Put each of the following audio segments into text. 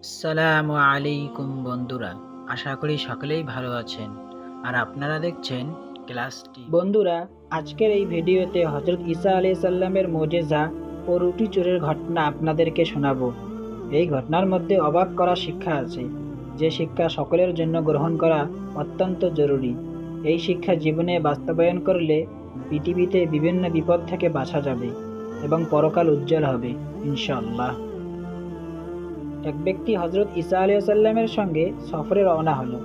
আসসালামু আলাইকুম বন্ধুরা, আশা করি সকলেই ভালো আছেন। আর আপনারা দেখছেন ক্লাসটি। বন্ধুরা, আজকের এই ভিডিওতে হযরত ঈসা আলাইহিস সালামের মুজিজা ও রুটি চুরির ঘটনা আপনাদেরকে শোনাবো। এই ঘটনার মধ্যে অবাক করা শিক্ষা আছে, যে শিক্ষা সকলের জন্য গ্রহণ করা অত্যন্ত জরুরি। এই শিক্ষা জীবনে বাস্তবায়ন করলে পৃথিবীতে বিভিন্ন বিপদ থেকে বাঁচা যাবে এবং পরকাল উজ্জ্বল হবে ইনশাআল্লাহ। এক ব্যক্তি হযরত ঈসা আলাইহিস সালামের সঙ্গে সফরে রওনা হলো।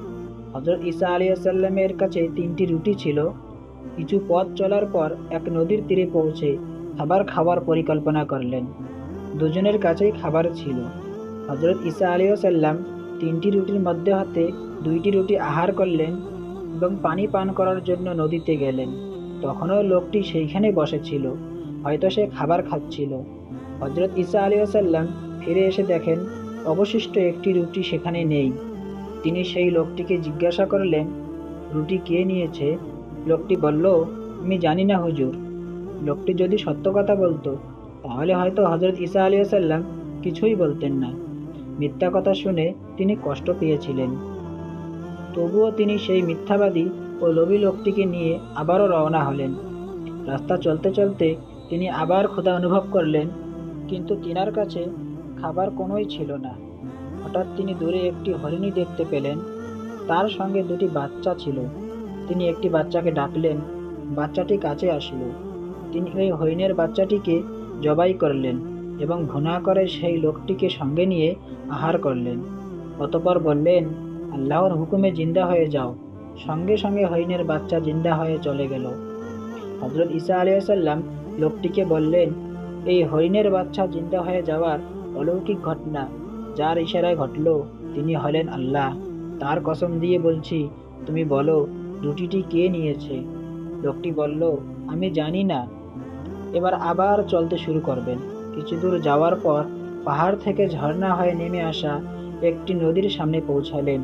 হযরত ঈসা আলাইহিস সালামের কাছে ৩টি রুটি ছিল। কিছু পথ চলার পর এক নদীর তীরে পৌঁছে খাবার খাওয়ার পরিকল্পনা করলেন। দুজনের কাছেই খাবার ছিল। হযরত ঈসা আলাইহিস সালাম ৩টি রুটির মধ্যে হতে ২টি রুটি আহার করলেন এবং পানি পান করার জন্য নদীতে গেলেন। তখনও লোকটি সেইখানে বসেছিল, হয়তো সে খাবার খাচ্ছিল। হযরত ঈসা আলাইহিস সালাম ফিরে এসে দেখেন অবশিষ্ট একটি রুটি সেখানে নেই। তিনি সেই লোকটিকে জিজ্ঞাসা করলেন, রুটি কে নিয়েছে? লোকটি বলল, আমি জানি না হুজুর। লোকটি যদি সত্য কথা বলতো তাহলে হয়তো হযরত ঈসা আলাইহিস সালাম কিছুই বলতেন না। মিথ্যা কথা শুনে তিনি কষ্ট পেয়েছিলেন। তবুও তিনি সেই মিথ্যাবাদী ও লোভী লোকটিকে নিয়ে আবারও রওনা হলেন। রাস্তা চলতে চলতে তিনি আবার ক্ষুধা অনুভব করলেন, কিন্তু তিনার কাছে খাবার কোনোই ছিল না। হঠাৎ তিনি দূরে একটি হরিণী দেখতে পেলেন। তার সঙ্গে 2টি বাচ্চা ছিল। তিনি একটি বাচ্চাকে ডাকলেন। বাচ্চাটি কাছে আসলো। তিনি ওই হরিণের বাচ্চাটিকে জবাই করলেন এবং ভুনা করে সেই লোকটিকে সঙ্গে নিয়ে আহার করলেন। অতঃপর বললেন, আল্লাহর হুকুমে জিন্দা হয়ে যাও। সঙ্গে সঙ্গে হরিণের বাচ্চা জিন্দা হয়ে চলে গেল। হযরত ঈসা আলাইহিস সালাম লোকটিকে বললেন, এই হরিণের বাচ্চা জিন্দা হয়ে যাওয়ার অলৌকিক ঘটনা যার ইশারায় ঘটল তিনি হলেন আল্লাহ। তার কসম দিয়ে বলছি, তুমি বলো রুটিটি কে নিয়েছে? লোকটি বলল, আমি জানি না। এবার আবার চলতে শুরু করবেন। কিছু দূর যাওয়ার পর পাহাড় থেকে ঝর্ণা হয়ে নেমে আসা একটি নদীর সামনে পৌঁছালেন,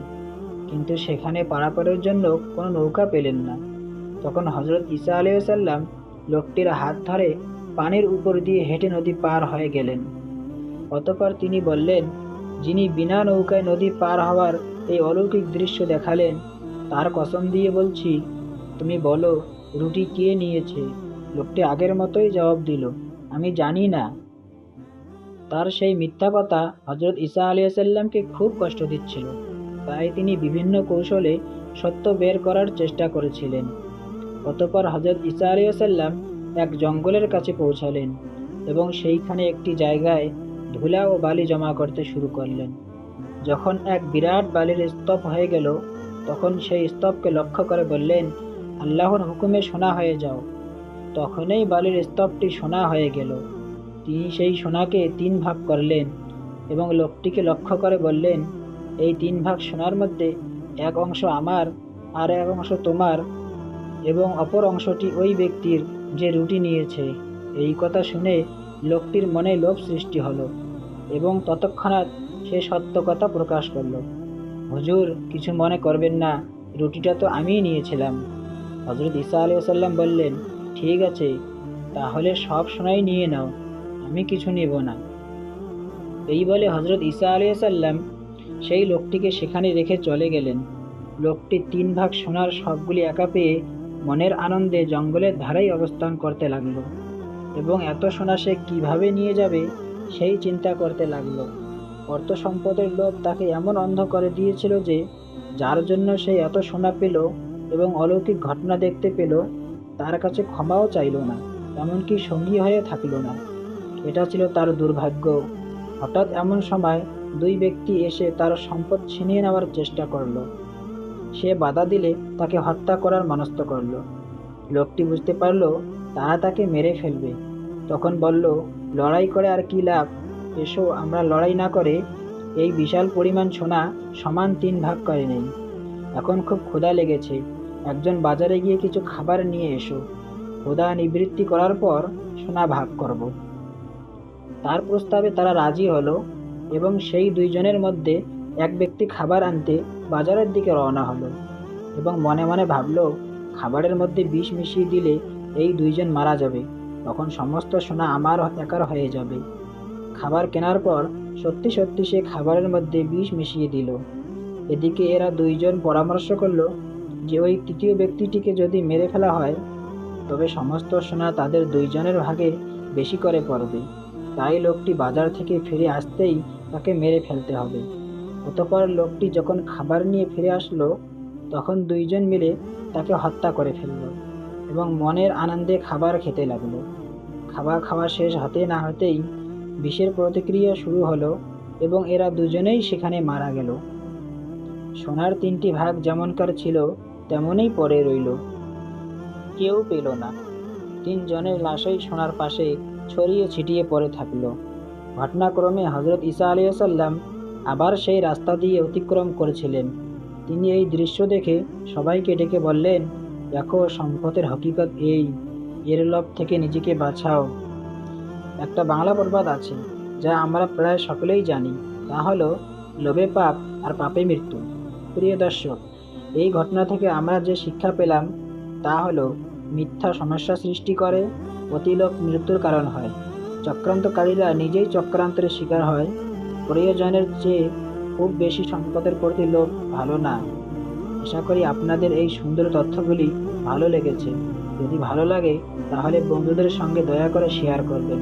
কিন্তু সেখানে পারাপারের জন্য কোনো নৌকা পেলেন না। তখন হযরত ঈসা আলাইহিস সালাম লোকটির হাত ধরে পানির উপর দিয়ে হেঁটে নদী পার হয়ে গেলেন। অতঃপর তিনি বললেন, যিনি বিনা নৌকায় নদী পার হওয়ার এই অলৌকিক দৃশ্য দেখালেন, তার কসম দিয়ে বলছি, তুমি বলো রুটি কে নিয়েছে? লোকটি আগের মতোই জবাব দিল, আমি জানি না। তার সেই মিথ্যা কথা হযরত ঈসা আলাইহিস সালামকে খুব কষ্ট দিচ্ছিল। তাই তিনি বিভিন্ন কৌশলে সত্য বের করার চেষ্টা করেছিলেন। অতঃপর হযরত ঈসা আলাইহিস সালাম এক জঙ্গলের কাছে পৌঁছালেন এবং সেইখানে একটি জায়গায় ধুলা ও বালি জমা করতে শুরু করলেন। যখন এক বিরাট বালির স্তূপ হয়ে গেল, তখন সেই স্তূপকে লক্ষ্য করে বললেন, আল্লাহর হুকুমে সোনা হয়ে যাও। তখনই বালির স্তূপটি সোনা হয়ে গেল। তিনি সেই সোনাকে 3 ভাগ করলেন এবং লোকটিকে লক্ষ্য করে বললেন, এই 3 ভাগ সোনার মধ্যে এক অংশ আমার, আর এক অংশ তোমার, এবং অপর অংশটি ওই ব্যক্তির যে রুটি নিয়েছে। এই কথা শুনে লোকটির মনে লোভ সৃষ্টি হলো এবং তৎক্ষণাৎ সে সত্য কথা প্রকাশ করল, হুজুর কিছু মনে করবেন না, রুটিটা তো আমিই নিয়েছিলাম। হযরত ঈসা আলাইহিস সালাম বললেন, ঠিক আছে, তাহলে সব সোনাই নিয়ে নাও, আমি কিছু নেব না। এই বলে হযরত ঈসা আলাইহিস সালাম সেই লোকটিকে সেখানে রেখে চলে গেলেন। লোকটি 3 ভাগ সোনার সবগুলি একা পেয়ে মনের আনন্দে জঙ্গলের ধারেই অবস্থান করতে লাগলো এবং এত সোনা সে কিভাবে নিয়ে যাবে সেই চিন্তা করতে লাগলো। অর্থ সম্পদের লোভ তাকে এমন অন্ধ করে দিয়েছিল যে যার জন্য সে এত সোনা পেল এবং অলৌকিক ঘটনা দেখতে পেল, তার কাছে ক্ষমাও চাইল না, এমনকি সঙ্গী হয়ে থাকল না। এটা ছিল তার দুর্ভাগ্য। হঠাৎ এমন সময় 2 ব্যক্তি এসে তার সম্পদ ছিনিয়ে নেওয়ার চেষ্টা করলো। সে বাধা দিলে তাকে হত্যা করার মনস্থ করল। লোকটি বুঝতে পারল তারা তাকে মেরে ফেলবে। তখন বলল, লড়াই করে আর কি লাভ? এসো আমরা লড়াই না করে এই বিশাল পরিমাণ সোনা সমান 3 ভাগ করে নেই। এখন খুব ক্ষুধা লেগেছে, একজন বাজারে গিয়ে কিছু খাবার নিয়ে এসো। ক্ষুধা নিবৃত্তি করার পর সোনা ভাগ করব। তার প্রস্তাবে তারা রাজি হলো এবং সেই 2 জনের মধ্যে এক ব্যক্তি খাবার আনতে বাজারের দিকে রওনা হলো এবং মনে মনে ভাবল, খাবারের মধ্যে বিষ মিশিয়ে দিলে এই 2 জন মারা যাবে, তখন সমস্ত সোনা আমার একার হয়ে যাবে। খাবার কেনার পর সত্যি সত্যি সে খাবারের মধ্যে বিষ মিশিয়ে দিল। এদিকে এরা দুইজন পরামর্শ করলো যে ওই তৃতীয় ব্যক্তিটিকে যদি মেরে ফেলা হয় তবে সমস্ত সোনা তাদের দুইজনের ভাগে বেশি করে পড়বে। তাই লোকটি বাজার থেকে ফিরে আসতেই তাকে মেরে ফেলতে হবে। অতঃপর লোকটি যখন খাবার নিয়ে ফিরে আসলো তখন দুইজন মিলে তাকে হত্যা করে ফেললো এবং মনের আনন্দে খাবার খেতে লাগলো। খাবার খাওয়া শেষ হতে না হতেই বিষের প্রতিক্রিয়া শুরু হলো এবং এরা দুজনেই সেখানে মারা গেল। সোনার 3টি ভাগ যেমনকার ছিল তেমনই পড়ে রইল, কেউ পেল না। 3 জনের লাশই সোনার পাশে ছড়িয়ে ছিটিয়ে পড়ে থাকলো। ঘটনাক্রমে হজরত ঈসা আলাইহিসসালাম আবার সেই রাস্তা দিয়ে অতিক্রম করেছিলেন। তিনি এই দৃশ্য দেখে সবাইকে ডেকে বললেন, দেখো, সম্পদের হকিকত এই, এর লোভ থেকে নিজেকে বাঁচাও। একটা বাংলা প্রবাদ আছে যা আমরা প্রায় সকলেই জানি, তা হলো লোভে পাপ আর পাপে মৃত্যু। প্রিয় দর্শক, এই ঘটনা থেকে আমরা যে শিক্ষা পেলাম তা হলো মিথ্যা সমস্যা সৃষ্টি করে, অতিলোভ মৃত্যুর কারণ হয়, চক্রান্তকারীরা নিজেই চক্রান্তের শিকার হয়। প্রয়োজনের চেয়ে খুব বেশি সম্পদের প্রতি লোভ ভালো না। আশা করি আপনাদের এই সুন্দর তথ্যগুলি ভালো লেগেছে। যদি ভালো লাগে তাহলে বন্ধুদের সঙ্গে দয়া করে শেয়ার করবেন।